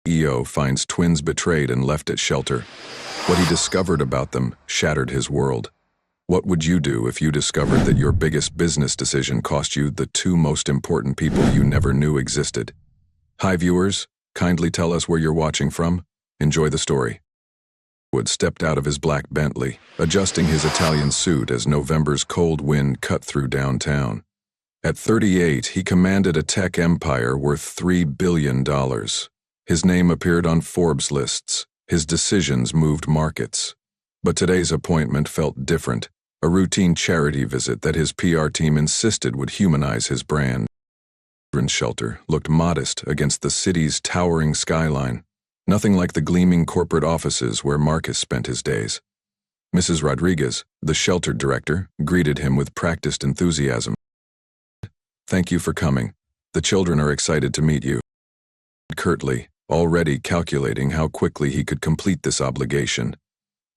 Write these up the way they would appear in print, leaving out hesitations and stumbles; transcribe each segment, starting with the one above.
EO finds twins betrayed and left at shelter. What he discovered about them shattered his world. What would you do if you discovered that your biggest business decision cost you the two most important people you never knew existed? Hi viewers, kindly tell us where you're watching from. Enjoy the story. Wood stepped out of his black Bentley, adjusting his Italian suit as November's cold wind cut through downtown. At 38, he commanded a tech empire worth $3 billion. His name appeared on Forbes lists. His decisions moved markets. But today's appointment felt different, a routine charity visit that his PR team insisted would humanize his brand. The children's shelter looked modest against the city's towering skyline, nothing like the gleaming corporate offices where Marcus spent his days. Mrs. Rodriguez, the shelter director, greeted him with practiced enthusiasm. "Thank you for coming. The children are excited to meet you." Curtly, already calculating how quickly he could complete this obligation.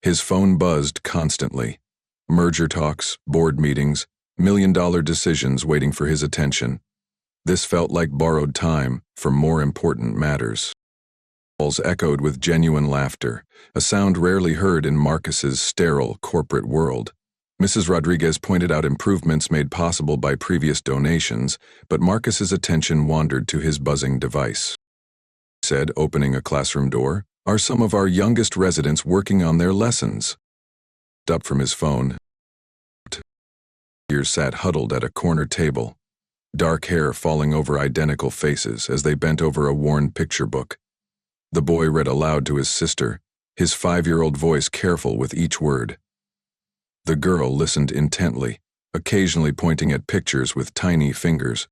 His phone buzzed constantly. Merger talks, board meetings, million-dollar decisions waiting for his attention. This felt like borrowed time for more important matters. Calls echoed with genuine laughter, a sound rarely heard in Marcus's sterile corporate world. Mrs. Rodriguez pointed out improvements made possible by previous donations, but Marcus's attention wandered to his buzzing device. He said, opening a classroom door, "Are some of our youngest residents working on their lessons?" Up from his phone, Years sat huddled at a corner table, dark hair falling over identical faces as they bent over a worn picture book. The boy read aloud to his sister, his 5-year-old voice careful with each word. The girl listened intently, occasionally pointing at pictures with tiny fingers.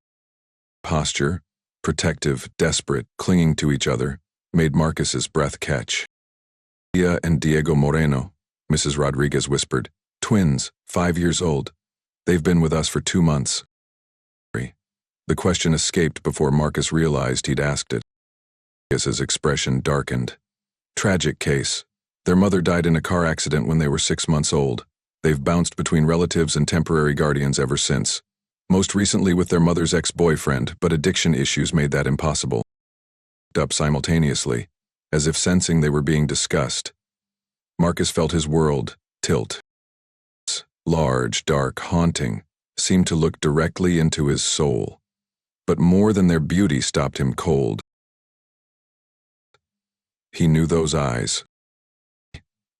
Posture, protective, desperate, clinging to each other, made Marcus's breath catch. "Dia and Diego Moreno," Mrs. Rodriguez whispered. "Twins, 5 years old. They've been with us for 2 months." The question escaped before Marcus realized he'd asked it. His expression darkened. "Tragic case. Their mother died in a car accident when they were 6 months old. They've bounced between relatives and temporary guardians ever since. Most recently with their mother's ex-boyfriend, but addiction issues made that impossible." Up simultaneously, as if sensing they were being discussed. Marcus felt his world tilt. Large, dark, haunting, seemed to look directly into his soul. But more than their beauty stopped him cold. He knew those eyes.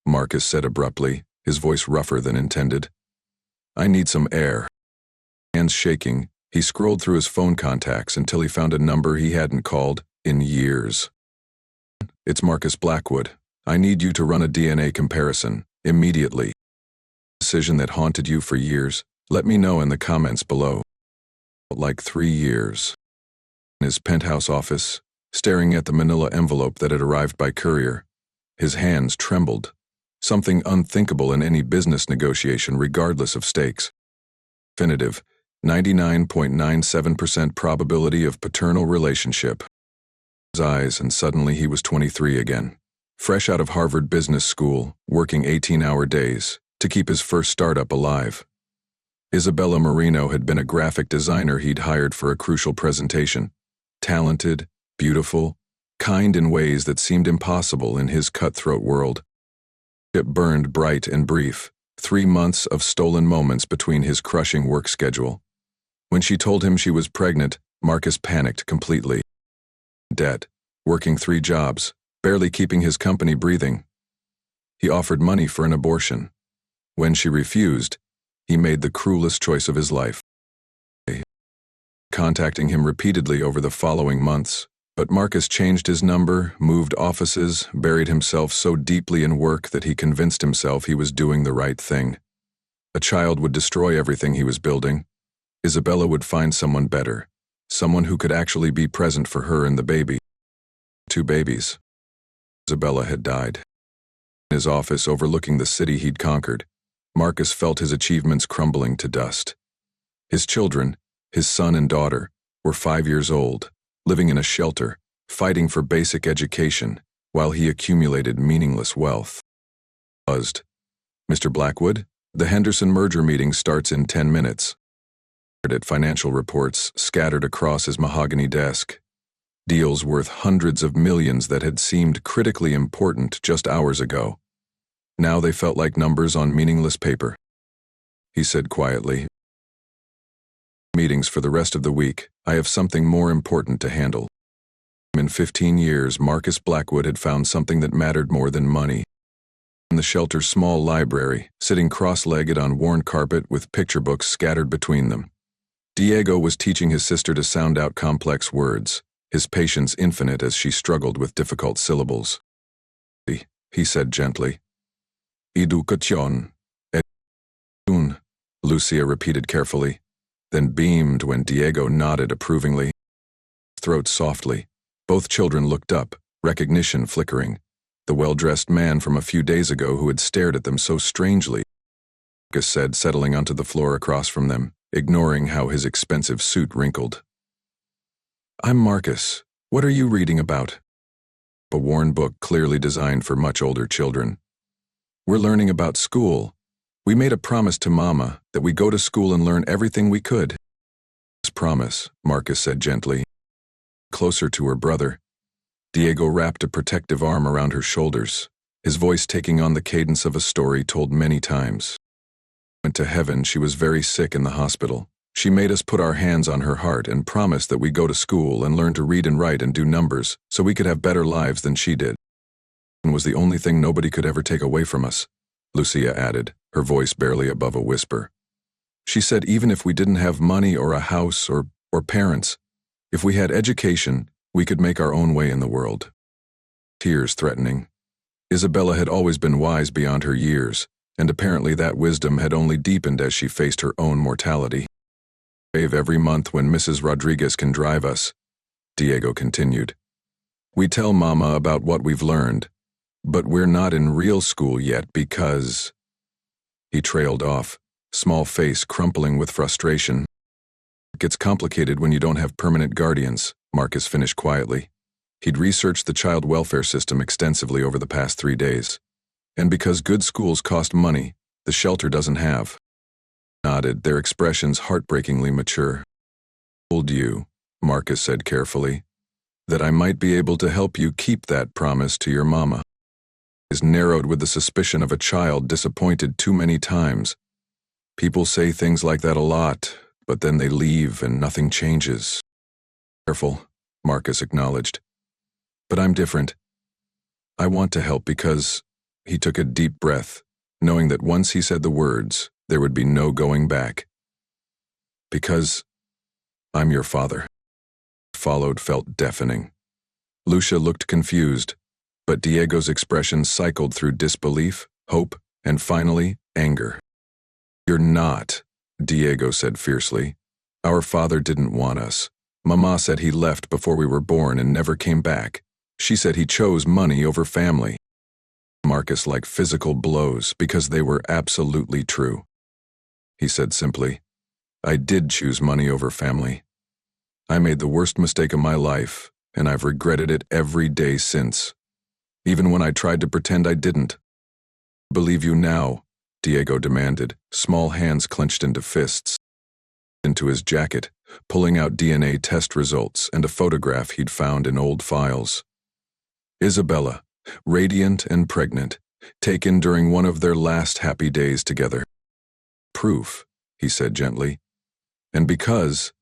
Marcus said abruptly, his voice rougher than intended. "I need some air." Hands shaking, he scrolled through his phone contacts until he found a number he hadn't called in years. "It's Marcus Blackwood. I need you to run a DNA comparison, immediately. Decision that haunted you for years? Let me know in the comments below." Like 3 years. In his penthouse office, staring at the manila envelope that had arrived by courier, his hands trembled. Something unthinkable in any business negotiation regardless of stakes. Definitive, 99.97% probability of paternal relationship. His eyes, and suddenly he was 23 again. Fresh out of Harvard Business School, working 18-hour days to keep his first startup alive. Isabella Marino had been a graphic designer he'd hired for a crucial presentation. Talented, beautiful, kind in ways that seemed impossible in his cutthroat world. It burned bright and brief, 3 months of stolen moments between his crushing work schedule. When she told him she was pregnant, Marcus panicked completely. Debt, working 3 jobs, barely keeping his company breathing. He offered money for an abortion. When she refused, he made the cruelest choice of his life. Contacting him repeatedly over the following months, but Marcus changed his number, moved offices, buried himself so deeply in work that he convinced himself he was doing the right thing. A child would destroy everything he was building. Isabella would find someone better, someone who could actually be present for her and the baby. 2 babies. Isabella had died. In his office overlooking the city he'd conquered, Marcus felt his achievements crumbling to dust. His children, his son and daughter, were 5 years old, living in a shelter, fighting for basic education, while he accumulated meaningless wealth. Buzzed. "Mr. Blackwood, the Henderson merger meeting starts in 10 minutes. At financial reports scattered across his mahogany desk. Deals worth hundreds of millions that had seemed critically important just hours ago. Now they felt like numbers on meaningless paper. He said quietly, "Meetings for the rest of the week. I have something more important to handle." In 15 years, Marcus Blackwood had found something that mattered more than money. In the shelter's small library, sitting cross-legged on worn carpet with picture books scattered between them, Diego was teaching his sister to sound out complex words, his patience infinite as she struggled with difficult syllables. He said gently. "Educación. Edun," Lucia repeated carefully, then beamed when Diego nodded approvingly. Throat softly. Both children looked up, recognition flickering. The well-dressed man from a few days ago who had stared at them so strangely, Marcus said, settling onto the floor across from them, ignoring how his expensive suit wrinkled. "I'm Marcus. What are you reading about?" A worn book clearly designed for much older children. "We're learning about school. We made a promise to Mama that we go to school and learn everything we could." "This promise," Marcus said gently. Closer to her brother, Diego wrapped a protective arm around her shoulders, his voice taking on the cadence of a story told many times. Went to heaven, she was very sick in the hospital. She made us put our hands on her heart and promised that we go to school and learn to read and write and do numbers so we could have better lives than she did. And was the only thing nobody could ever take away from us, Lucia added, her voice barely above a whisper. She said even if we didn't have money or a house or parents, if we had education, we could make our own way in the world. Tears threatening. Isabella had always been wise beyond her years, and apparently that wisdom had only deepened as she faced her own mortality. "Save every month when Mrs. Rodriguez can drive us," Diego continued. "We tell Mama about what we've learned, but we're not in real school yet because—" He trailed off, small face crumpling with frustration. "It gets complicated when you don't have permanent guardians," Marcus finished quietly. He'd researched the child welfare system extensively over the past 3 days. And because good schools cost money, the shelter doesn't have. Nodded, their expressions heartbreakingly mature. "Told you," Marcus said carefully, "that I might be able to help you keep that promise to your mama." His narrowed with the suspicion of a child disappointed too many times. People say things like that a lot, but then they leave and nothing changes. "Careful," Marcus acknowledged. "But I'm different. I want to help because—" He took a deep breath, knowing that once he said the words, there would be no going back. "Because I'm your father." Followed felt deafening. Lucia looked confused, but Diego's expression cycled through disbelief, hope, and finally, anger. "You're not," Diego said fiercely. "Our father didn't want us. Mama said he left before we were born and never came back. She said he chose money over family." Marcus liked physical blows because they were absolutely true. He said simply, "I did choose money over family. I made the worst mistake of my life, and I've regretted it every day since. Even when I tried to pretend I didn't." "Believe you now," Diego demanded, small hands clenched into fists. Into his jacket, pulling out DNA test results and a photograph he'd found in old files. Isabella, radiant and pregnant, taken during one of their last happy days together. "Proof," he said gently. "And because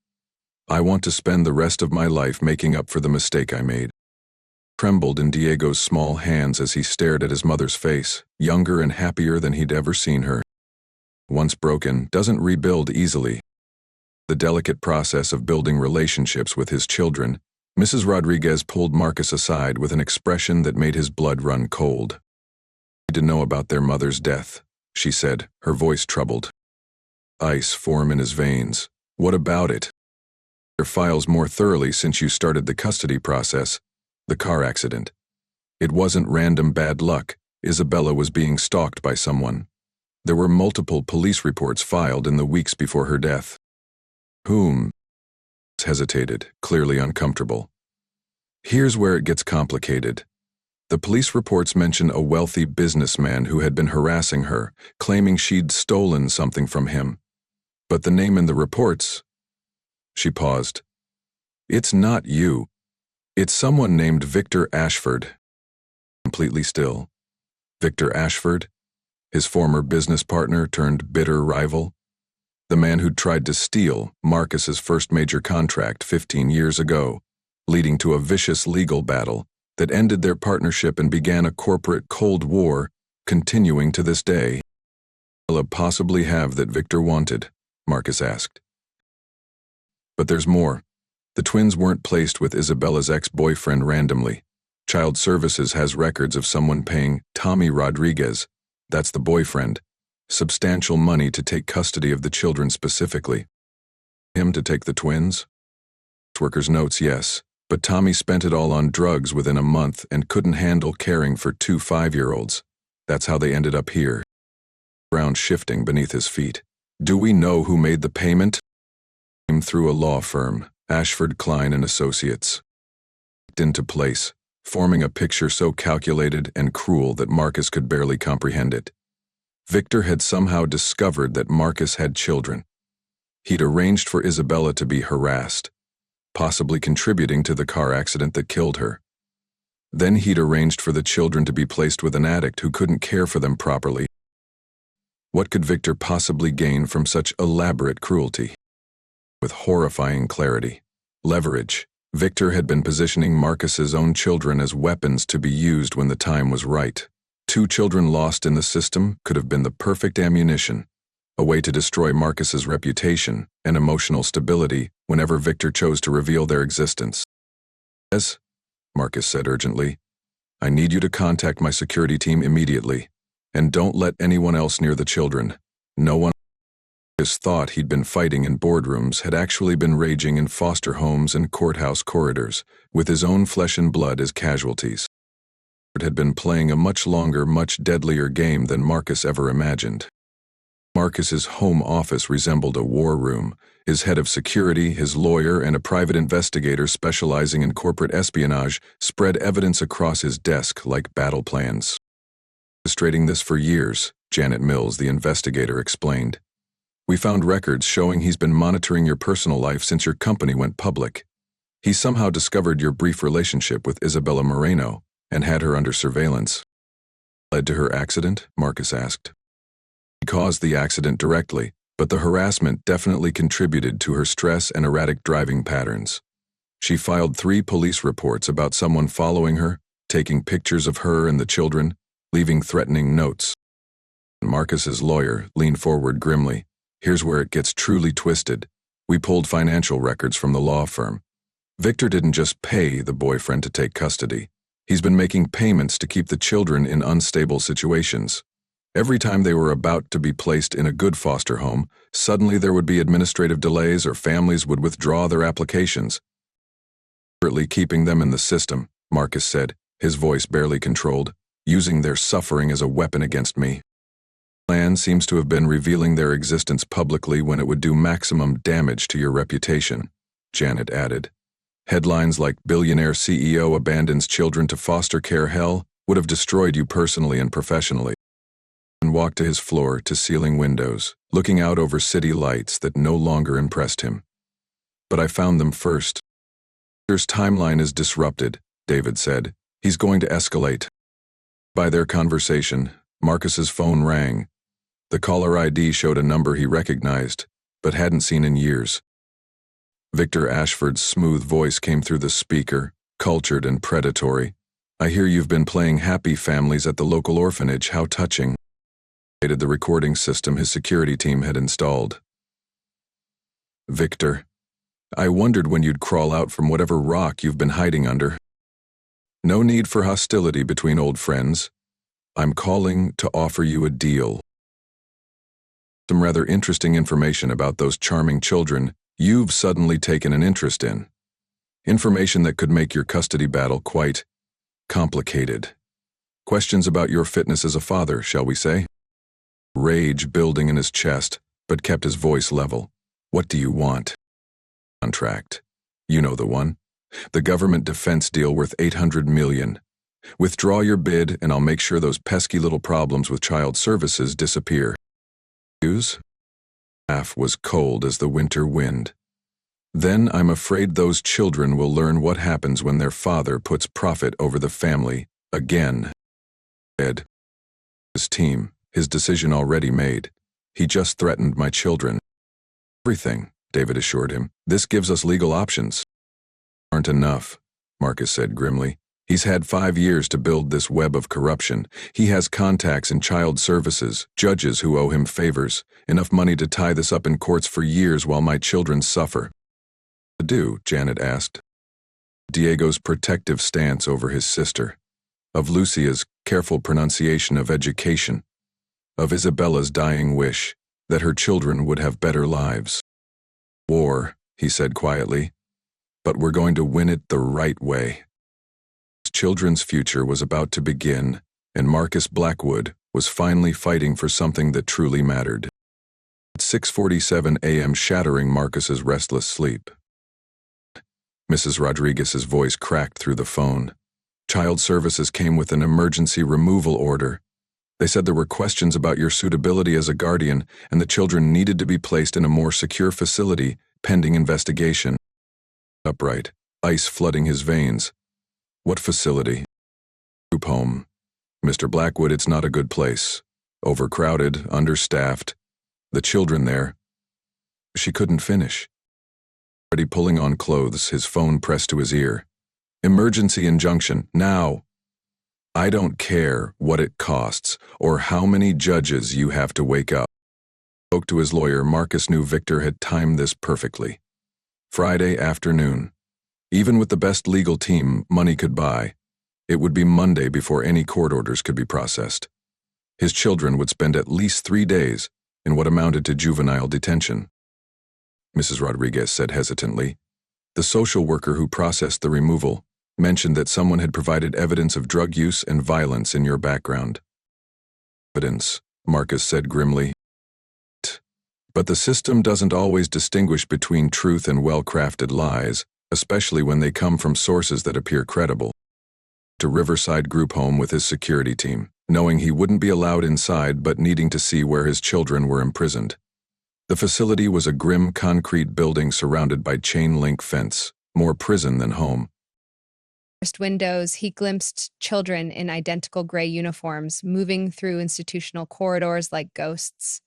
I want to spend the rest of my life making up for the mistake I made." Trembled in Diego's small hands as he stared at his mother's face, younger and happier than he'd ever seen her. Once broken, doesn't rebuild easily. The delicate process of building relationships with his children, Mrs. Rodriguez pulled Marcus aside with an expression that made his blood run cold. "I need to know about their mother's death," she said, her voice troubled. Ice form in his veins. "What about it?" "Their files more thoroughly since you started the custody process. The car accident. It wasn't random bad luck. Isabella was being stalked by someone. There were multiple police reports filed in the weeks before her death." "Whom?" Hesitated, clearly uncomfortable. "Here's where it gets complicated. The police reports mention a wealthy businessman who had been harassing her, claiming she'd stolen something from him. But the name in the reports—" She paused. "It's not you. It's someone named Victor Ashford. Completely still. Victor Ashford? His former business partner turned bitter rival? The man who'd tried to steal Marcus's first major contract 15 years ago, leading to a vicious legal battle that ended their partnership and began a corporate Cold War, continuing to this day. "Will I possibly have that Victor wanted?" Marcus asked. But there's more. The twins weren't placed with Isabella's ex-boyfriend randomly. Child Services has records of someone paying Tommy Rodriguez, that's the boyfriend, substantial money to take custody of the children specifically. Him to take the twins? Worker's notes, yes, but Tommy spent it all on drugs within a month and couldn't handle caring for 2 5-year-olds. That's how they ended up here. Ground shifting beneath his feet. Do we know who made the payment? Came through a law firm, Ashford Klein and Associates. Into place, forming a picture so calculated and cruel that Marcus could barely comprehend it. Victor had somehow discovered that Marcus had children. He'd arranged for Isabella to be harassed, possibly contributing to the car accident that killed her. Then he'd arranged for the children to be placed with an addict who couldn't care for them properly. What could Victor possibly gain from such elaborate cruelty? With horrifying clarity, leverage, Victor had been positioning Marcus's own children as weapons to be used when the time was right. 2 children lost in the system could have been the perfect ammunition, a way to destroy Marcus's reputation and emotional stability whenever Victor chose to reveal their existence. "Yes," Marcus said urgently, "I need you to contact my security team immediately, and don't let anyone else near the children. No one." His thought he'd been fighting in boardrooms had actually been raging in foster homes and courthouse corridors, with his own flesh and blood as casualties. It had been playing a much longer, much deadlier game than Marcus ever imagined. Marcus's home office resembled a war room. His head of security, his lawyer, and a private investigator specializing in corporate espionage spread evidence across his desk like battle plans. Illustrating this for years, Janet Mills, the investigator, explained. "We found records showing he's been monitoring your personal life since your company went public. He somehow discovered your brief relationship with Isabella Moreno and had her under surveillance." "Led to her accident?" Marcus asked. "He caused the accident directly, but the harassment definitely contributed to her stress and erratic driving patterns. She filed 3 police reports about someone following her, taking pictures of her and the children, leaving threatening notes." Marcus's lawyer leaned forward grimly. "Here's where it gets truly twisted. We pulled financial records from the law firm. Victor didn't just pay the boyfriend to take custody. He's been making payments to keep the children in unstable situations. Every time they were about to be placed in a good foster home, suddenly there would be administrative delays or families would withdraw their applications. Deliberately keeping them in the system," Marcus said, his voice barely controlled, "using their suffering as a weapon against me. Plan seems to have been revealing their existence publicly when it would do maximum damage to your reputation," Janet added. "Headlines like 'Billionaire CEO abandons children to foster care hell' would have destroyed you personally and professionally." And walked to his floor-to-ceiling windows, looking out over city lights that no longer impressed him. "But I found them first." "Victor's timeline is disrupted," David said. "He's going to escalate." By their conversation, Marcus's phone rang. The caller ID showed a number he recognized, but hadn't seen in years. Victor Ashford's smooth voice came through the speaker, cultured and predatory. "I hear you've been playing happy families at the local orphanage. How touching." The recording system his security team had installed. "Victor, I wondered when you'd crawl out from whatever rock you've been hiding under. No need for hostility between old friends. I'm calling to offer you a deal. Some rather interesting information about those charming children you've suddenly taken an interest in. Information that could make your custody battle quite complicated. Questions about your fitness as a father, shall we say?" Rage building in his chest, but kept his voice level. "What do you want?" "Contract. You know the one. The government defense deal worth $800 million. Withdraw your bid and I'll make sure those pesky little problems with child services disappear." Laugh was cold as the winter wind. Then I'm afraid those children will learn what happens when their father puts profit over the family, again. Ed. His team, his decision already made. He just threatened my children. Everything, David assured him. This gives us legal options. Aren't enough, Marcus said grimly. He's had 5 years to build this web of corruption. He has contacts in child services, judges who owe him favors, enough money to tie this up in courts for years while my children suffer. What to do? Janet asked. Diego's protective stance over his sister, of Lucia's careful pronunciation of education, of Isabella's dying wish that her children would have better lives. War, he said quietly, but we're going to win it the right way. His children's future was about to begin, and Marcus Blackwood was finally fighting for something that truly mattered. At 6:47 a.m., shattering Marcus's restless sleep. Mrs. Rodriguez's voice cracked through the phone. Child Services came with an emergency removal order. They said there were questions about your suitability as a guardian, and the children needed to be placed in a more secure facility, pending investigation. Upright, ice flooding his veins. What facility? Group home. Mr. Blackwood, it's not a good place. Overcrowded, understaffed. The children there. She couldn't finish. Already pulling on clothes, his phone pressed to his ear. Emergency injunction, now. I don't care what it costs or how many judges you have to wake up. Spoke to his lawyer. Marcus knew Victor had timed this perfectly. Friday afternoon. Even with the best legal team money could buy, it would be Monday before any court orders could be processed. His children would spend at least 3 days in what amounted to juvenile detention. Mrs. Rodriguez said hesitantly. The social worker who processed the removal mentioned that someone had provided evidence of drug use and violence in your background. Evidence, Marcus said grimly. But the system doesn't always distinguish between truth and well-crafted lies, especially when they come from sources that appear credible. To Riverside Group Home with his security team, knowing he wouldn't be allowed inside but needing to see where his children were imprisoned. The facility was a grim concrete building surrounded by chain-link fence, more prison than home. First windows, he glimpsed children in identical gray uniforms moving through institutional corridors like ghosts.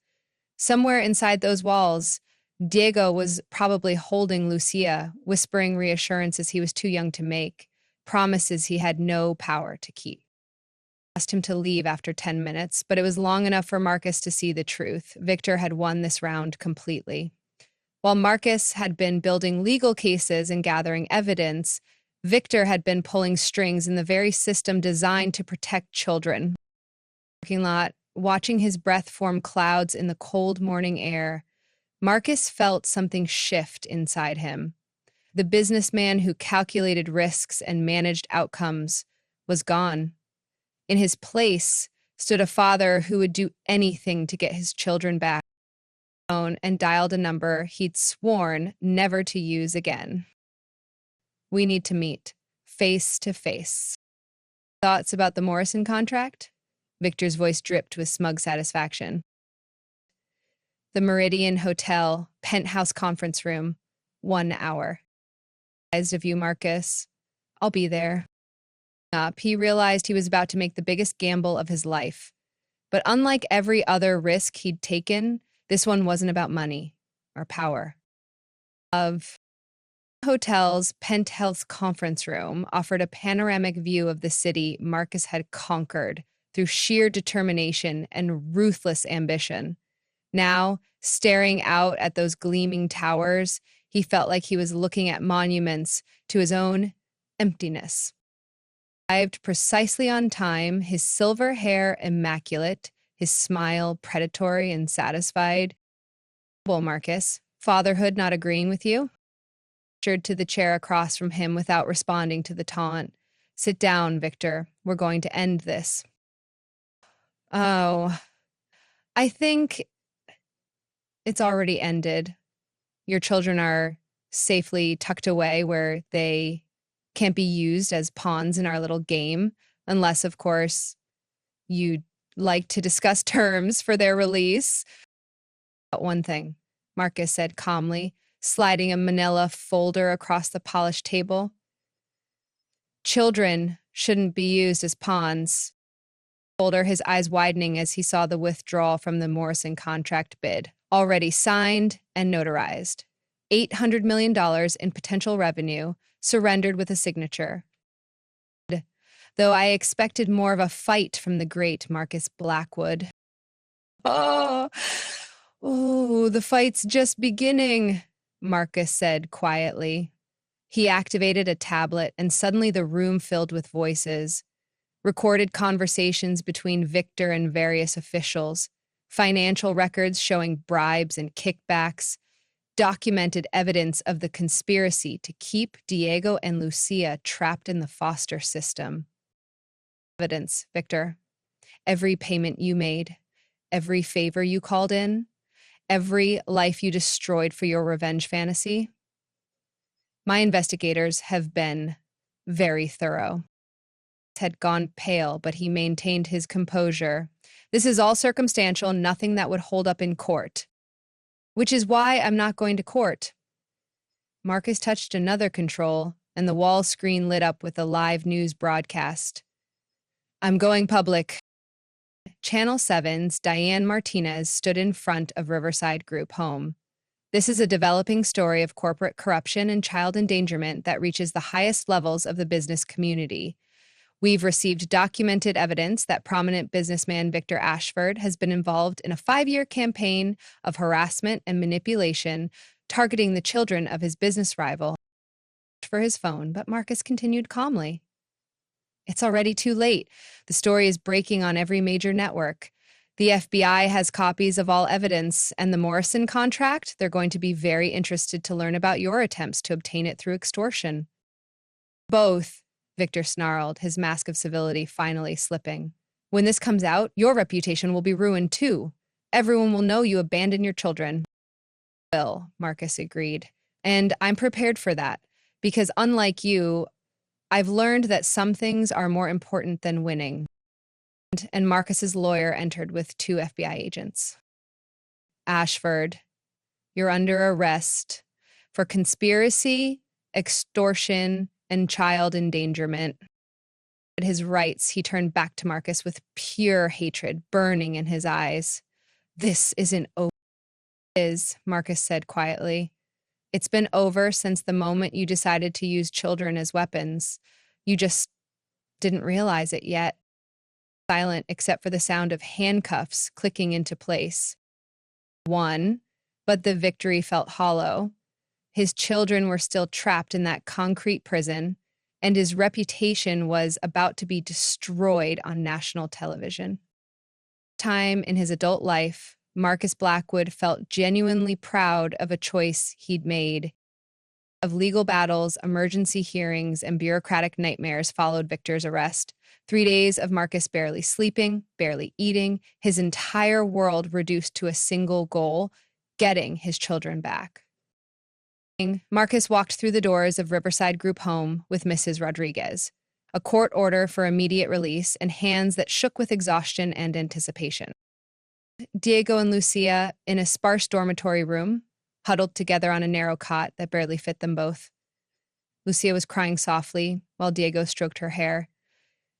Somewhere inside those walls, Diego was probably holding Lucia, whispering reassurances he was too young to make, promises he had no power to keep. Asked him to leave after 10 minutes, but it was long enough for Marcus to see the truth. Victor had won this round completely. While Marcus had been building legal cases and gathering evidence, Victor had been pulling strings in the very system designed to protect children. Parking lot, watching his breath form clouds in the cold morning air, Marcus felt something shift inside him. The businessman who calculated risks and managed outcomes was gone. In his place stood a father who would do anything to get his children back, and dialed a number he'd sworn never to use again. We need to meet, face to face. Thoughts about the Morrison contract? Victor's voice dripped with smug satisfaction. The Meridian Hotel, penthouse conference room, 1 hour. Of you, Marcus. I'll be there. He realized he was about to make the biggest gamble of his life. But unlike every other risk he'd taken, this one wasn't about money or power. Of hotel's penthouse conference room offered a panoramic view of the city Marcus had conquered through sheer determination and ruthless ambition. Now, staring out at those gleaming towers, he felt like he was looking at monuments to his own emptiness. Arrived precisely on time, his silver hair immaculate, his smile predatory and satisfied. Well, Marcus, fatherhood not agreeing with you? Gestured to the chair across from him without responding to the taunt. Sit down, Victor. We're going to end this. Oh, I think it's already ended. Your children are safely tucked away where they can't be used as pawns in our little game, unless, of course, you'd like to discuss terms for their release. But one thing, Marcus said calmly, sliding a manila folder across the polished table. Children shouldn't be used as pawns. Folder, his eyes widening as he saw the withdrawal from the Morrison contract bid, already signed and notarized. $800 million in potential revenue, surrendered with a signature. Though I expected more of a fight from the great Marcus Blackwood. Oh, the fight's just beginning, Marcus said quietly. He activated a tablet, and suddenly the room filled with voices. Recorded conversations between Victor and various officials, financial records showing bribes and kickbacks, documented evidence of the conspiracy to keep Diego and Lucia trapped in the foster system. Evidence, Victor. Every payment you made, every favor you called in, every life you destroyed for your revenge fantasy. My investigators have been very thorough. Had gone pale, but he maintained his composure. This is all circumstantial, nothing that would hold up in court. Which is why I'm not going to court. Marcus touched another control, and the wall screen lit up with a live news broadcast. I'm going public. Channel 7's Diane Martinez stood in front of Riverside Group home. This is a developing story of corporate corruption and child endangerment that reaches the highest levels of the business community. We've received documented evidence that prominent businessman Victor Ashford has been involved in a 5-year campaign of harassment and manipulation targeting the children of his business rival. For his phone, but Marcus continued calmly. It's already too late. The story is breaking on every major network. The FBI has copies of all evidence, and the Morrison contract, they're going to be very interested to learn about your attempts to obtain it through extortion. Both, Victor snarled, his mask of civility finally slipping. When this comes out, your reputation will be ruined too. Everyone will know you abandoned your children. Will, Marcus agreed. And I'm prepared for that, because unlike you, I've learned that some things are more important than winning. And Marcus's lawyer entered with 2 FBI agents. Ashford, you're under arrest for conspiracy, extortion, and child endangerment. At his rights, he turned back to Marcus with pure hatred burning in his eyes. This isn't over. It is, Marcus said quietly. It's been over since the moment you decided to use children as weapons. You just didn't realize it yet. Silent except for the sound of handcuffs clicking into place. Won, but the victory felt hollow. His children were still trapped in that concrete prison, and his reputation was about to be destroyed on national television. Time in his adult life, Marcus Blackwood felt genuinely proud of a choice he'd made. Of legal battles, emergency hearings, and bureaucratic nightmares followed Victor's arrest. 3 days of Marcus barely sleeping, barely eating, his entire world reduced to a single goal, getting his children back. Marcus walked through the doors of Riverside Group home with Mrs. Rodriguez, a court order for immediate release and hands that shook with exhaustion and anticipation. Diego and Lucia in a sparse dormitory room, huddled together on a narrow cot that barely fit them both. Lucia was crying softly while Diego stroked her hair,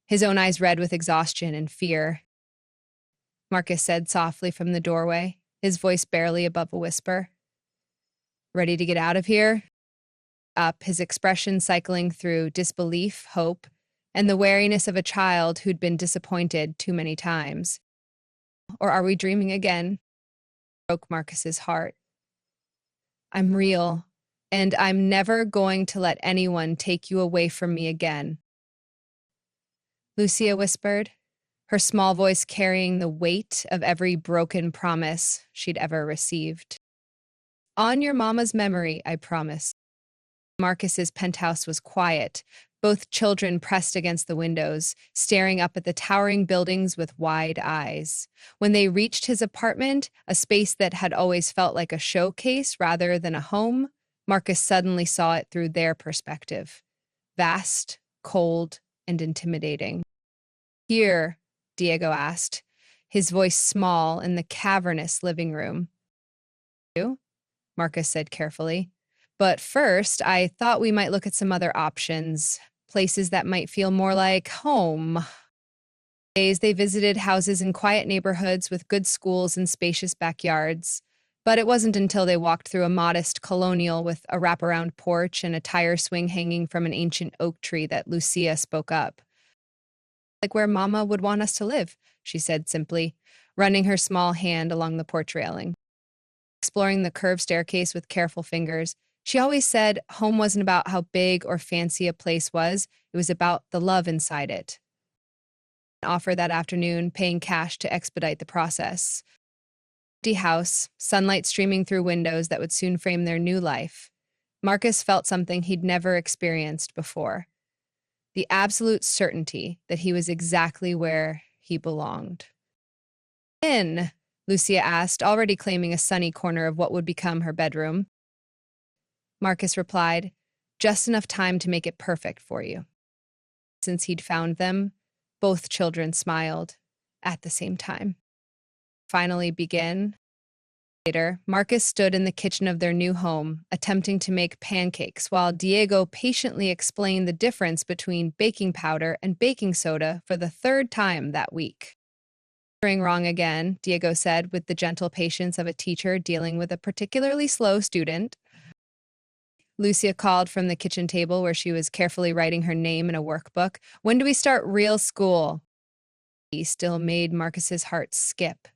his own eyes red with exhaustion and fear. Marcus said softly from the doorway, his voice barely above a whisper. Ready to get out of here? Up, his expression cycling through disbelief, hope, and the wariness of a child who'd been disappointed too many times. Or are we dreaming again? Broke Marcus's heart. I'm real, and I'm never going to let anyone take you away from me again. Lucia whispered, her small voice carrying the weight of every broken promise she'd ever received. On your mama's memory, I promise. Marcus's penthouse was quiet, both children pressed against the windows, staring up at the towering buildings with wide eyes. When they reached his apartment, a space that had always felt like a showcase rather than a home, Marcus suddenly saw it through their perspective. Vast, cold, and intimidating. Here, Diego asked, his voice small in the cavernous living room. You? Marcus said carefully. But first, I thought we might look at some other options, places that might feel more like home. Days they visited houses in quiet neighborhoods with good schools and spacious backyards. But it wasn't until they walked through a modest colonial with a wraparound porch and a tire swing hanging from an ancient oak tree that Lucia spoke up. Like where Mama would want us to live, she said simply, running her small hand along the porch railing. Exploring the curved staircase with careful fingers, she always said home wasn't about how big or fancy a place was, it was about the love inside it. Offer that afternoon, paying cash to expedite the process. Empty house, sunlight streaming through windows that would soon frame their new life. Marcus felt something he'd never experienced before. The absolute certainty that he was exactly where he belonged. In, Lucia asked, already claiming a sunny corner of what would become her bedroom. Marcus replied, just enough time to make it perfect for you. Since he'd found them, both children smiled at the same time. Finally begin. Later, Marcus stood in the kitchen of their new home, attempting to make pancakes, while Diego patiently explained the difference between baking powder and baking soda for the third time that week. Doing wrong again, Diego said with the gentle patience of a teacher dealing with a particularly slow student. Lucia called from the kitchen table where she was carefully writing her name in a workbook. When do we start real school? He still made Marcus's heart skip.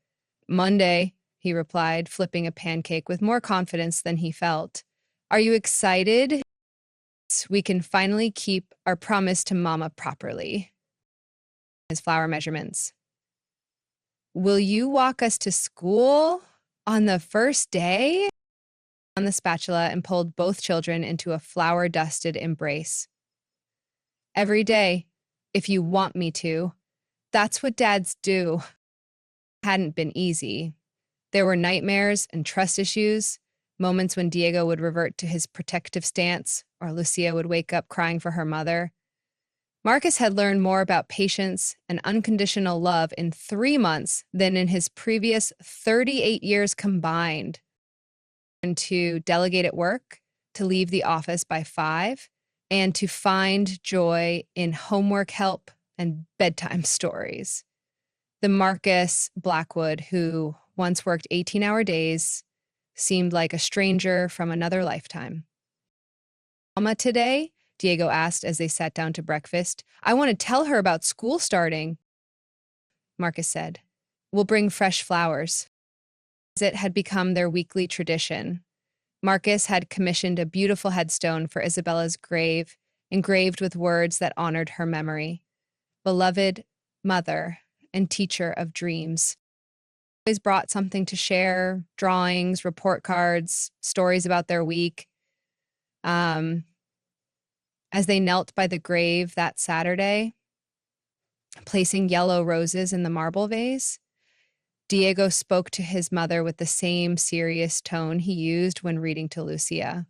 Monday, he replied, flipping a pancake with more confidence than he felt. Are you excited? We can finally keep our promise to Mama properly. His flour measurements. Will you walk us to school on the first day? On the spatula and pulled both children into a flour-dusted embrace. Every day, if you want me to. That's what dads do. It hadn't been easy. There were nightmares and trust issues, moments when Diego would revert to his protective stance, or Lucia would wake up crying for her mother. Marcus had learned more about patience and unconditional love in 3 months than in his previous 38 years combined. And to delegate at work, to leave the office by 5, and to find joy in homework help and bedtime stories. The Marcus Blackwood, who once worked 18-hour days, seemed like a stranger from another lifetime. Mama today? Diego asked as they sat down to breakfast. I want to tell her about school starting. Marcus said, we'll bring fresh flowers. It had become their weekly tradition. Marcus had commissioned a beautiful headstone for Isabella's grave, engraved with words that honored her memory. Beloved mother and teacher of dreams. Always brought something to share, drawings, report cards, stories about their week. As they knelt by the grave that Saturday, placing yellow roses in the marble vase, Diego spoke to his mother with the same serious tone he used when reading to Lucia.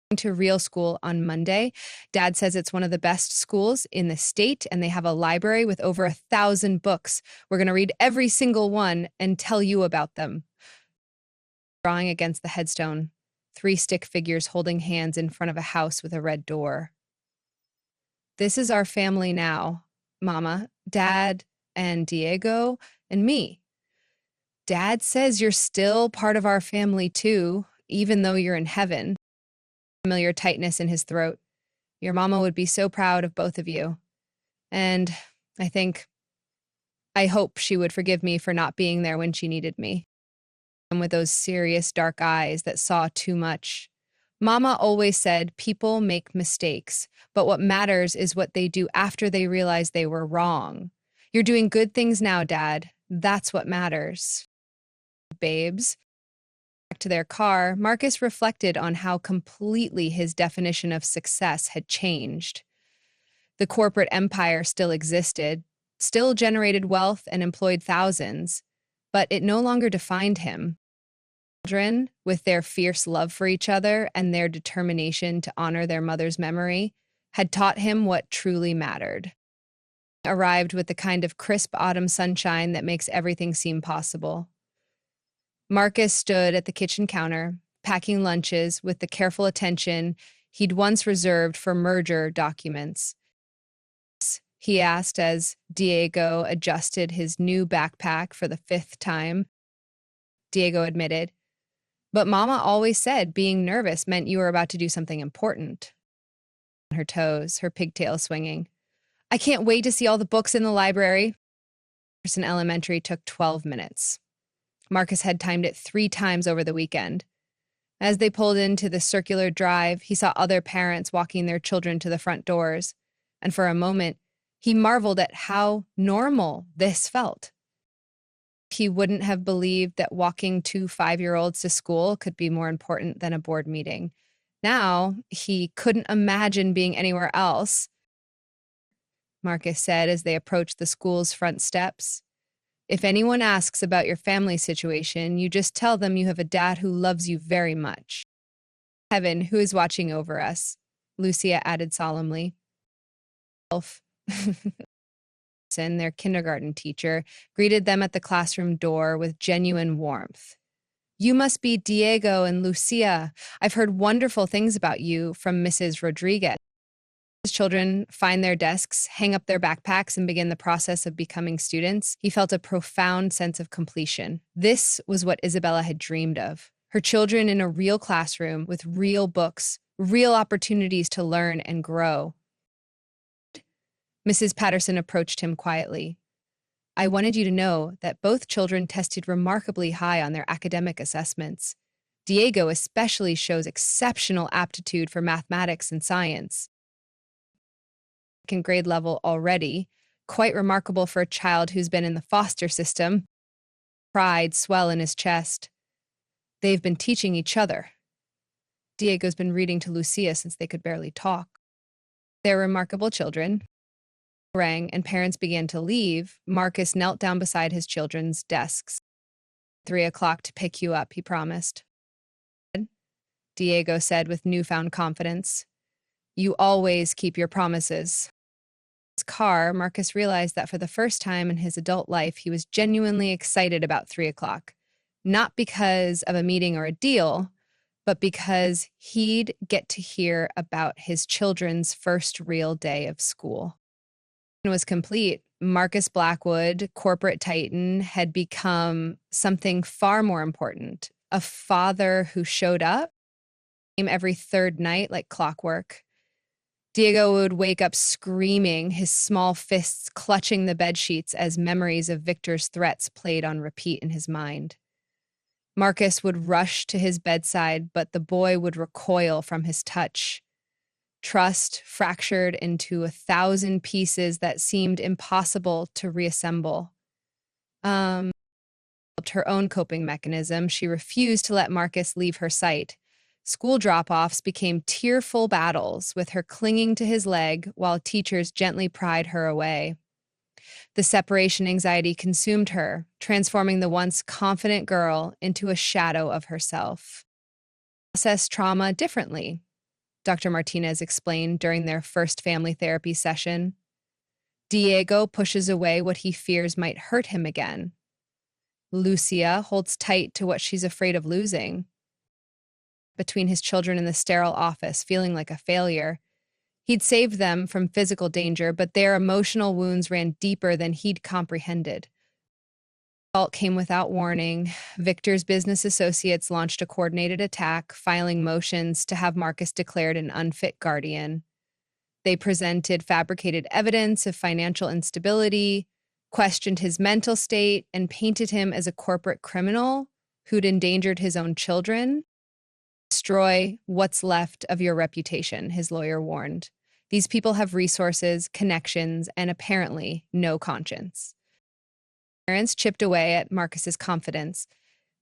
Going to real school on Monday. Dad says it's one of the best schools in the state, and they have a library with over 1,000 books. We're going to read every single one and tell you about them. Drawing against the headstone, 3 stick figures holding hands in front of a house with a red door. This is our family now, Mama, Dad, and Diego, and me. Dad says you're still part of our family too, even though you're in heaven. Familiar tightness in his throat. Your mama would be so proud of both of you. And I hope she would forgive me for not being there when she needed me. And with those serious dark eyes that saw too much. Mama always said people make mistakes, but what matters is what they do after they realize they were wrong. You're doing good things now, Dad. That's what matters. Babes. Back to their car, Marcus reflected on how completely his definition of success had changed. The corporate empire still existed, still generated wealth and employed thousands, but it no longer defined him. Children, with their fierce love for each other and their determination to honor their mother's memory, had taught him what truly mattered. Arrived with the kind of crisp autumn sunshine that makes everything seem possible. Marcus stood at the kitchen counter, packing lunches with the careful attention he'd once reserved for merger documents. He asked as Diego adjusted his new backpack for the fifth time. Diego admitted, "But Mama always said being nervous meant you were about to do something important." On her toes, her pigtails swinging. "I can't wait to see all the books in the library." Jefferson Elementary took 12 minutes. Marcus had timed it 3 times over the weekend. As they pulled into the circular drive, he saw other parents walking their children to the front doors, and for a moment, he marveled at how normal this felt. He wouldn't have believed that walking 2 5-year-olds to school could be more important than a board meeting. Now, he couldn't imagine being anywhere else, Marcus said as they approached the school's front steps. "If anyone asks about your family situation, you just tell them you have a dad who loves you very much. Heaven, who is watching over us," Lucia added solemnly. Their kindergarten teacher, greeted them at the classroom door with genuine warmth. "You must be Diego and Lucia. I've heard wonderful things about you from Mrs. Rodriguez." His children find their desks, hang up their backpacks, and begin the process of becoming students. He felt a profound sense of completion. This was what Isabella had dreamed of. Her children in a real classroom with real books, real opportunities to learn and grow. Mrs. Patterson approached him quietly. "I wanted you to know that both children tested remarkably high on their academic assessments. Diego especially shows exceptional aptitude for mathematics and science. Second grade level already, quite remarkable for a child who's been in the foster system." Pride swell in his chest. "They've been teaching each other. Diego's been reading to Lucia since they could barely talk." They're remarkable children. Rang and parents began to leave, Marcus knelt down beside his children's desks. 3 o'clock to pick you up, he promised. Diego said with newfound confidence. "You always keep your promises." In his car, Marcus realized that for the first time in his adult life, he was genuinely excited about 3 o'clock. Not because of a meeting or a deal, but because he'd get to hear about his children's first real day of school. Was complete. Marcus Blackwood, corporate titan, had become something far more important. A father who showed up, came every third night like clockwork. Diego would wake up screaming, his small fists clutching the bedsheets as memories of Victor's threats played on repeat in his mind. Marcus would rush to his bedside, but the boy would recoil from his touch. Trust fractured into 1,000 pieces that seemed impossible to reassemble. Her own coping mechanism, she refused to let Marcus leave her sight. School drop-offs became tearful battles, with her clinging to his leg while teachers gently pried her away. The separation anxiety consumed her, transforming the once confident girl into a shadow of herself. Process trauma differently, Dr. Martinez explained during their first family therapy session. Diego pushes away what he fears might hurt him again. Lucia holds tight to what she's afraid of losing. Between his children in the sterile office, feeling like a failure. He'd saved them from physical danger, but their emotional wounds ran deeper than he'd comprehended. Assault came without warning. Victor's business associates launched a coordinated attack, filing motions to have Marcus declared an unfit guardian. They presented fabricated evidence of financial instability, questioned his mental state, and painted him as a corporate criminal who'd endangered his own children. "Destroy what's left of your reputation," his lawyer warned. "These people have resources, connections, and apparently no conscience." Parents chipped away at Marcus's confidence.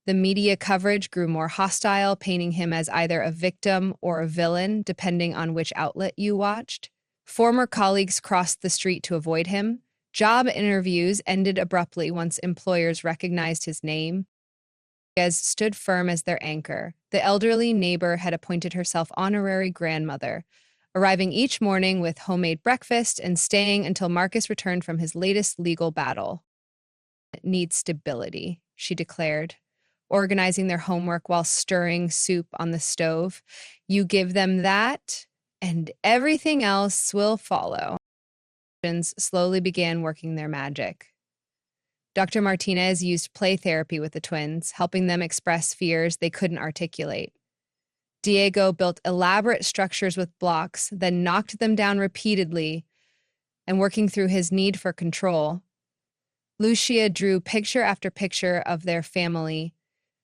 The media coverage grew more hostile, painting him as either a victim or a villain, depending on which outlet you watched. Former colleagues crossed the street to avoid him. Job interviews ended abruptly once employers recognized his name. Diaz stood firm as their anchor. The elderly neighbor had appointed herself honorary grandmother, arriving each morning with homemade breakfast and staying until Marcus returned from his latest legal battle. "Needs stability," she declared, organizing their homework while stirring soup on the stove. You give them that, and everything else will follow. Slowly began working their magic. Dr. Martinez used play therapy with the twins, helping them express fears they couldn't articulate. Diego built elaborate structures with blocks, then knocked them down repeatedly, and working through his need for control. Lucia drew picture after picture of their family,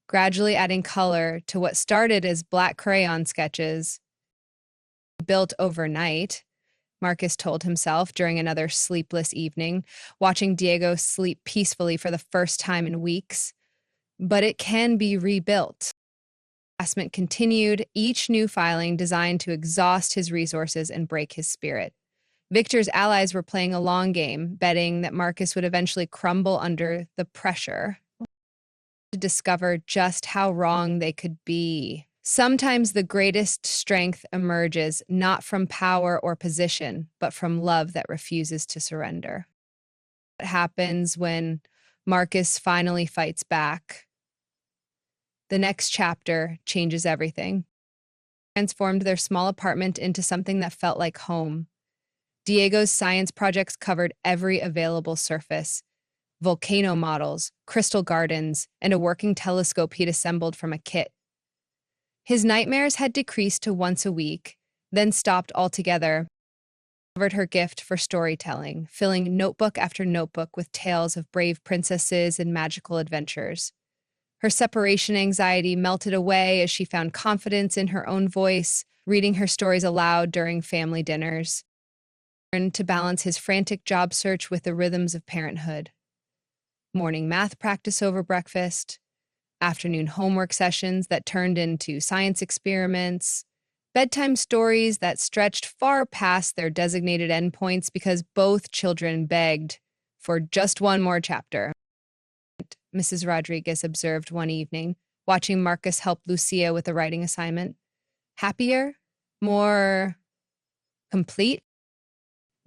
gradually adding color to what started as black crayon sketches. Built overnight, Marcus told himself during another sleepless evening, watching Diego sleep peacefully for the first time in weeks. But it can be rebuilt. Harassment continued, each new filing designed to exhaust his resources and break his spirit. Victor's allies were playing a long game, betting that Marcus would eventually crumble under the pressure. To discover just how wrong they could be. Sometimes the greatest strength emerges not from power or position, but from love that refuses to surrender. What happens when Marcus finally fights back? The next chapter changes everything. Transformed their small apartment into something that felt like home. Diego's science projects covered every available surface: volcano models, crystal gardens, and a working telescope he'd assembled from a kit. His nightmares had decreased to once a week, then stopped altogether. Covered her gift for storytelling, filling notebook after notebook with tales of brave princesses and magical adventures. Her separation anxiety melted away as she found confidence in her own voice, reading her stories aloud during family dinners. Learned to balance his frantic job search with the rhythms of parenthood. Morning math practice over breakfast, afternoon homework sessions that turned into science experiments, bedtime stories that stretched far past their designated endpoints because both children begged for just one more chapter. Mrs. Rodriguez observed one evening, watching Marcus help Lucia with a writing assignment. Happier? More complete?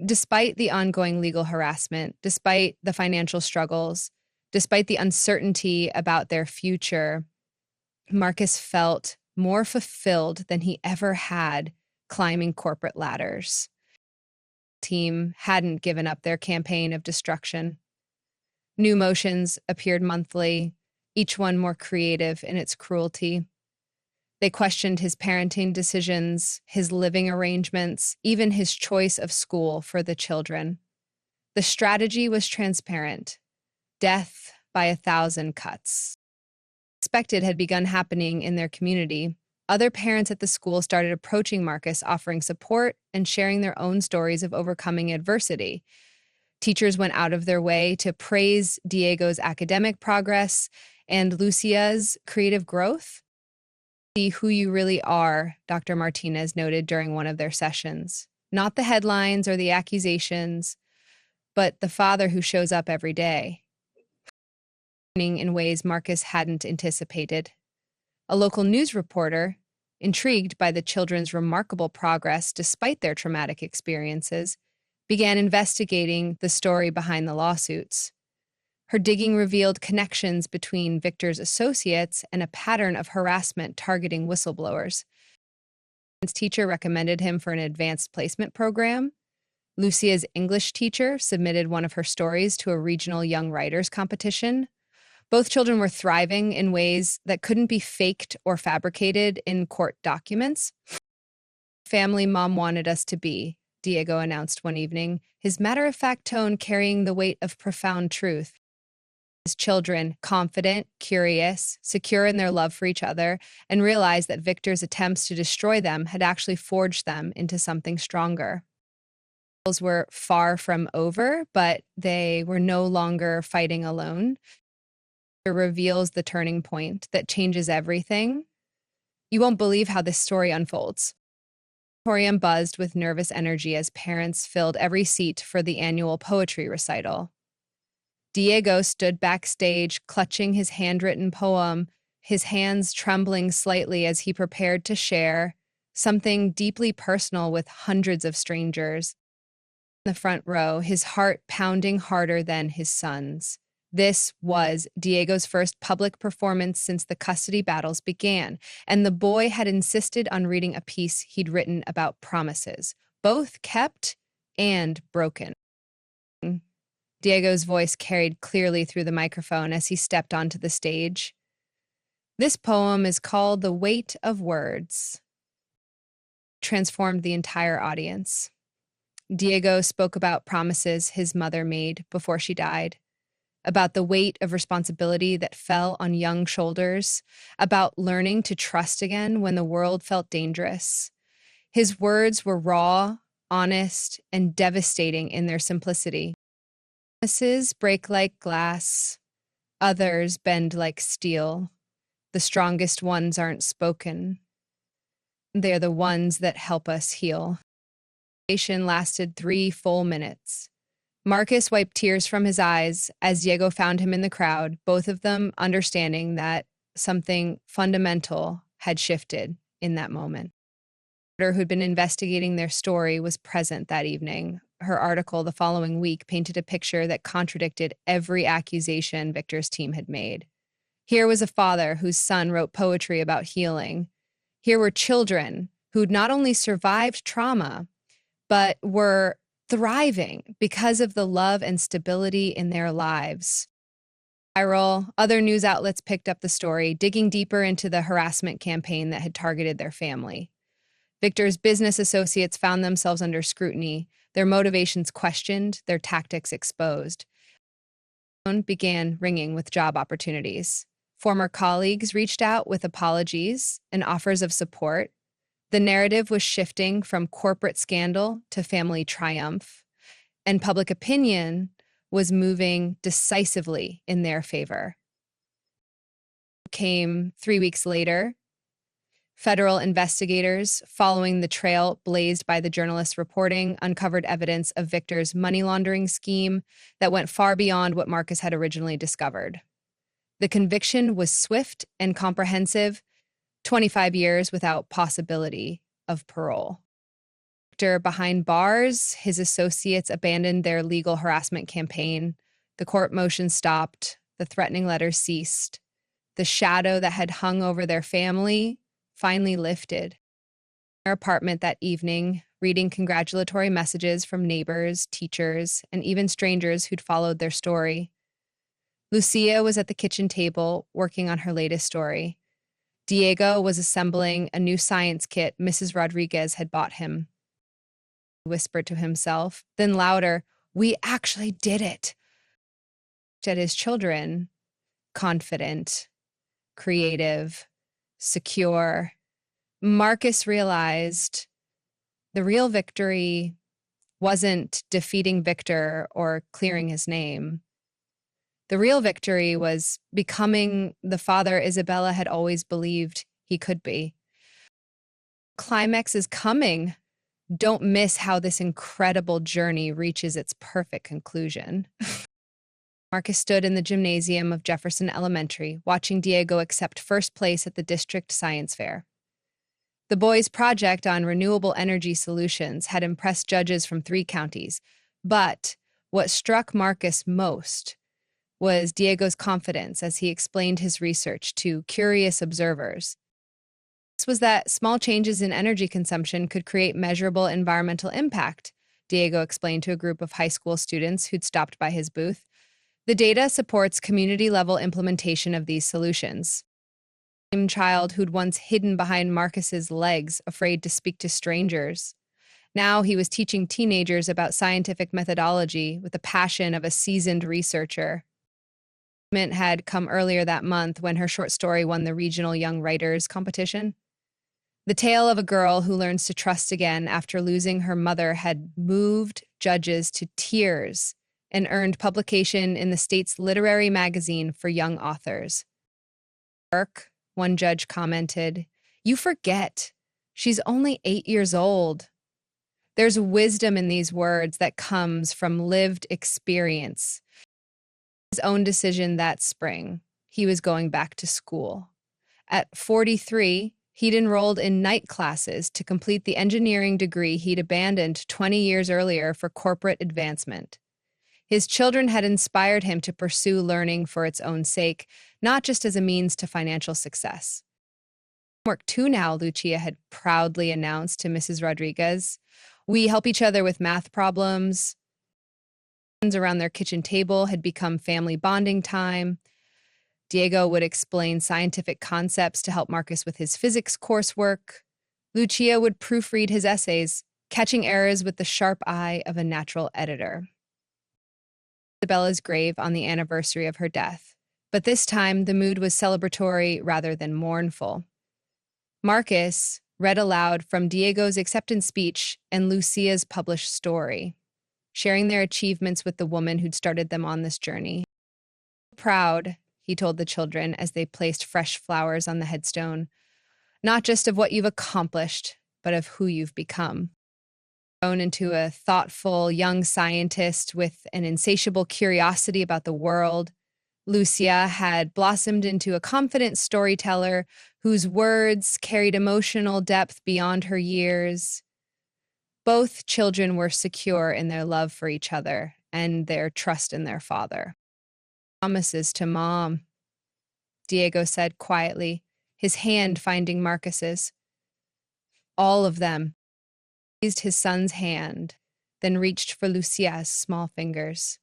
Despite the ongoing legal harassment, despite the financial struggles, despite the uncertainty about their future, Marcus felt more fulfilled than he ever had climbing corporate ladders. The team hadn't given up their campaign of destruction. New motions appeared monthly, each one more creative in its cruelty. They questioned his parenting decisions, his living arrangements, even his choice of school for the children. The strategy was transparent: death by 1,000 cuts. Expected had begun happening in their community. Other parents at the school started approaching Marcus, offering support and sharing their own stories of overcoming adversity. Teachers went out of their way to praise Diego's academic progress and Lucia's creative growth. See who you really are, Dr. Martinez noted during one of their sessions. Not the headlines or the accusations, but the father who shows up every day. In ways Marcus hadn't anticipated. A local news reporter, intrigued by the children's remarkable progress despite their traumatic experiences, began investigating the story behind the lawsuits. Her digging revealed connections between Victor's associates and a pattern of harassment targeting whistleblowers. His teacher recommended him for an advanced placement program. Lucia's English teacher submitted one of her stories to a regional young writers competition. Both children were thriving in ways that couldn't be faked or fabricated in court documents. Family Mom wanted us to be, Diego announced one evening, his matter-of-fact tone carrying the weight of profound truth. His children, confident, curious, secure in their love for each other, and realized that Victor's attempts to destroy them had actually forged them into something stronger. Were far from over, but they were no longer fighting alone. It reveals the turning point that changes everything. You won't believe how this story unfolds. The auditorium buzzed with nervous energy as parents filled every seat for the annual poetry recital. Diego stood backstage, clutching his handwritten poem, his hands trembling slightly as he prepared to share something deeply personal with hundreds of strangers. In the front row, his heart pounding harder than his son's, This was Diego's first public performance since the custody battles began, and the boy had insisted on reading a piece he'd written about promises, both kept and broken. Diego's voice carried clearly through the microphone as he stepped onto the stage. This poem is called The Weight of Words. Transformed the entire audience. Diego spoke about promises his mother made before she died, about the weight of responsibility that fell on young shoulders, about learning to trust again when the world felt dangerous. His words were raw, honest, and devastating in their simplicity. Promises break like glass, others bend like steel. The strongest ones aren't spoken. They're the ones that help us heal. The conversation lasted 3 full minutes. Marcus wiped tears from his eyes as Diego found him in the crowd, both of them understanding that something fundamental had shifted in that moment. The reporter who'd been investigating their story was present that evening. Her article the following week painted a picture that contradicted every accusation Victor's team had made. Here was a father whose son wrote poetry about healing. Here were children who'd not only survived trauma, but were thriving because of the love and stability in their lives. Viral, other news outlets picked up the story, digging deeper into the harassment campaign that had targeted their family. Victor's business associates found themselves under scrutiny, their motivations questioned, their tactics exposed. The phone began ringing with job opportunities. Former colleagues reached out with apologies and offers of support. The narrative was shifting from corporate scandal to family triumph, and public opinion was moving decisively in their favor. Came 3 weeks later. Federal investigators, following the trail blazed by the journalists' reporting, uncovered evidence of Victor's money laundering scheme that went far beyond what Marcus had originally discovered. The conviction was swift and comprehensive, 25 years without possibility of parole. Victor behind bars, his associates abandoned their legal harassment campaign. The court motion stopped. The threatening letters ceased. The shadow that had hung over their family finally lifted. In their apartment that evening, reading congratulatory messages from neighbors, teachers, and even strangers who'd followed their story. Lucia was at the kitchen table working on her latest story. Diego was assembling a new science kit Mrs. Rodriguez had bought him. He whispered to himself, then louder, "We actually did it." He looked at his children, confident, creative, secure. Marcus realized the real victory wasn't defeating Victor or clearing his name. The real victory was becoming the father Isabella had always believed he could be. Climax is coming. Don't miss how this incredible journey reaches its perfect conclusion. Marcus stood in the gymnasium of Jefferson Elementary, watching Diego accept first place at the district science fair. The boys' project on renewable energy solutions had impressed judges from 3 counties, but what struck Marcus most was Diego's confidence as he explained his research to curious observers. This was that small changes in energy consumption could create measurable environmental impact, Diego explained to a group of high school students who'd stopped by his booth. The data supports community-level implementation of these solutions. The same child who'd once hidden behind Marcus's legs, afraid to speak to strangers. Now he was teaching teenagers about scientific methodology with the passion of a seasoned researcher. Had come earlier that month when her short story won the regional young writers competition. The tale of a girl who learns to trust again after losing her mother had moved judges to tears and earned publication in the state's literary magazine for young authors. "Work," one judge commented, "you forget. She's only 8 years old." There's wisdom in these words that comes from lived experience. His own decision that spring, he was going back to school. At 43, he'd enrolled in night classes to complete the engineering degree he'd abandoned 20 years earlier for corporate advancement. His children had inspired him to pursue learning for its own sake, not just as a means to financial success. Work too now, Lucia had proudly announced to Mrs. Rodriguez. We help each other with math problems. Around their kitchen table had become family bonding time. Diego would explain scientific concepts to help Marcus with his physics coursework. Lucia would proofread his essays, catching errors with the sharp eye of a natural editor. Isabella's grave on the anniversary of her death, but this time the mood was celebratory rather than mournful. Marcus read aloud from Diego's acceptance speech and Lucia's published story, sharing their achievements with the woman who'd started them on this journey. Proud, he told the children as they placed fresh flowers on the headstone, not just of what you've accomplished, but of who you've become. Grown into a thoughtful young scientist with an insatiable curiosity about the world, Lucia had blossomed into a confident storyteller whose words carried emotional depth beyond her years. Both children were secure in their love for each other and their trust in their father. Promises to Mom, Diego said quietly, his hand finding Marcus's. All of them. He seized his son's hand, then reached for Lucia's small fingers.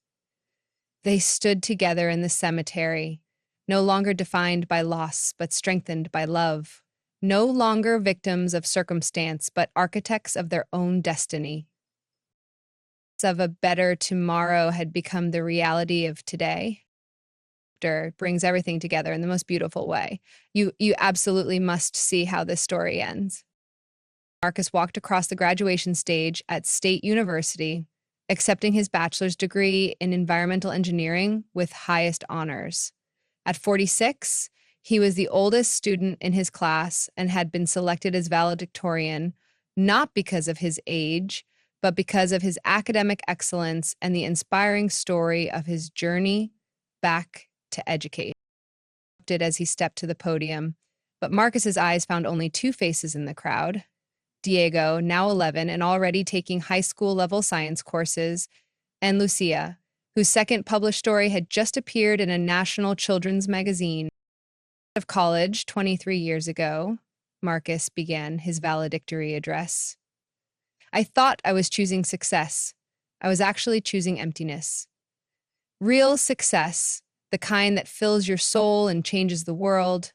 They stood together in the cemetery, no longer defined by loss, but strengthened by love. No longer victims of circumstance, but architects of their own destiny. Of a better tomorrow had become the reality of today. Brings everything together in the most beautiful way. You absolutely must see how this story ends. Marcus walked across the graduation stage at State University, accepting his bachelor's degree in environmental engineering with highest honors. At 46, he was the oldest student in his class and had been selected as valedictorian, not because of his age, but because of his academic excellence and the inspiring story of his journey back to education. As he stepped to the podium, but Marcus's eyes found only two faces in the crowd. Diego, now 11 and already taking high school level science courses, and Lucia, whose second published story had just appeared in a national children's magazine. Of college 23 years ago, Marcus began his valedictory address. I thought I was choosing success. I was actually choosing emptiness. Real success, the kind that fills your soul and changes the world,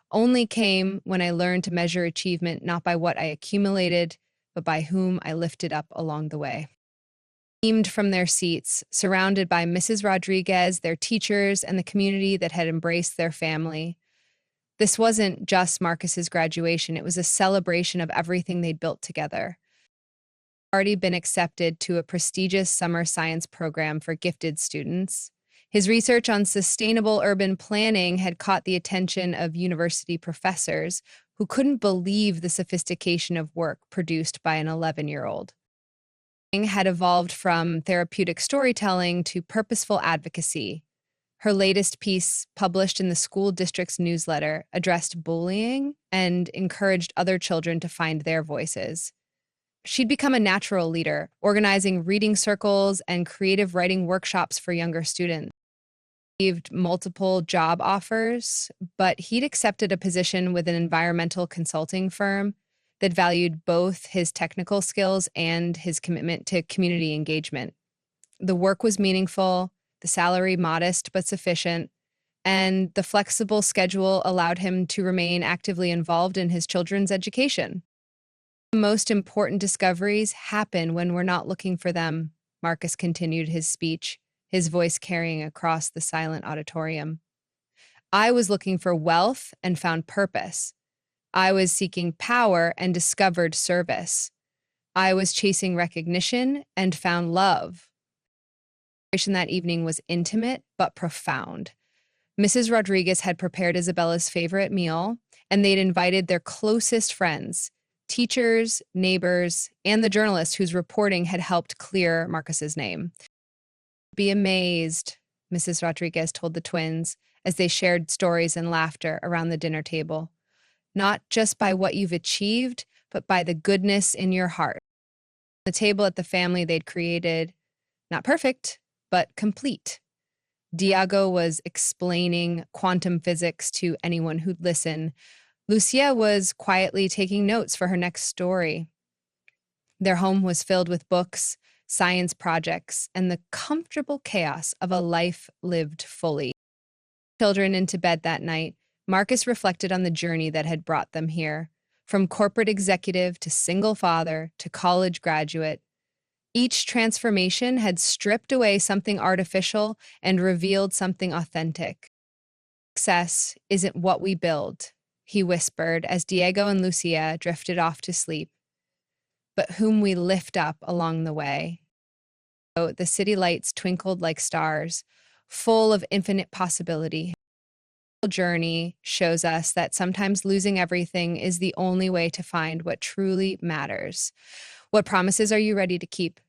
only came when I learned to measure achievement not by what I accumulated, but by whom I lifted up along the way. Beamed from their seats, surrounded by Mrs. Rodriguez, their teachers, and the community that had embraced their family. This wasn't just Marcus's graduation, it was a celebration of everything they'd built together. He'd already been accepted to a prestigious summer science program for gifted students. His research on sustainable urban planning had caught the attention of university professors who couldn't believe the sophistication of work produced by an 11-year-old. Had evolved from therapeutic storytelling to purposeful advocacy. Her latest piece, published in the school district's newsletter, addressed bullying and encouraged other children to find their voices. She'd become a natural leader, organizing reading circles and creative writing workshops for younger students. Received multiple job offers, but he'd accepted a position with an environmental consulting firm that valued both his technical skills and his commitment to community engagement. The work was meaningful, the salary modest but sufficient, and the flexible schedule allowed him to remain actively involved in his children's education. The most important discoveries happen when we're not looking for them, Marcus continued his speech, his voice carrying across the silent auditorium. I was looking for wealth and found purpose. I was seeking power and discovered service. I was chasing recognition and found love. The celebration that evening was intimate but profound. Mrs. Rodriguez had prepared Isabella's favorite meal, and they'd invited their closest friends, teachers, neighbors, and the journalist whose reporting had helped clear Marcus's name. Be amazed, Mrs. Rodriguez told the twins as they shared stories and laughter around the dinner table. Not just by what you've achieved, but by the goodness in your heart. The table at the family they'd created, not perfect, but complete. Diego was explaining quantum physics to anyone who'd listen. Lucia was quietly taking notes for her next story. Their home was filled with books, science projects, and the comfortable chaos of a life lived fully. Children into bed that night, Marcus reflected on the journey that had brought them here. From corporate executive to single father to college graduate, each transformation had stripped away something artificial and revealed something authentic. Success isn't what we build, he whispered as Diego and Lucia drifted off to sleep, but whom we lift up along the way. The city lights twinkled like stars, full of infinite possibility. The journey shows us that sometimes losing everything is the only way to find what truly matters. What promises are you ready to keep?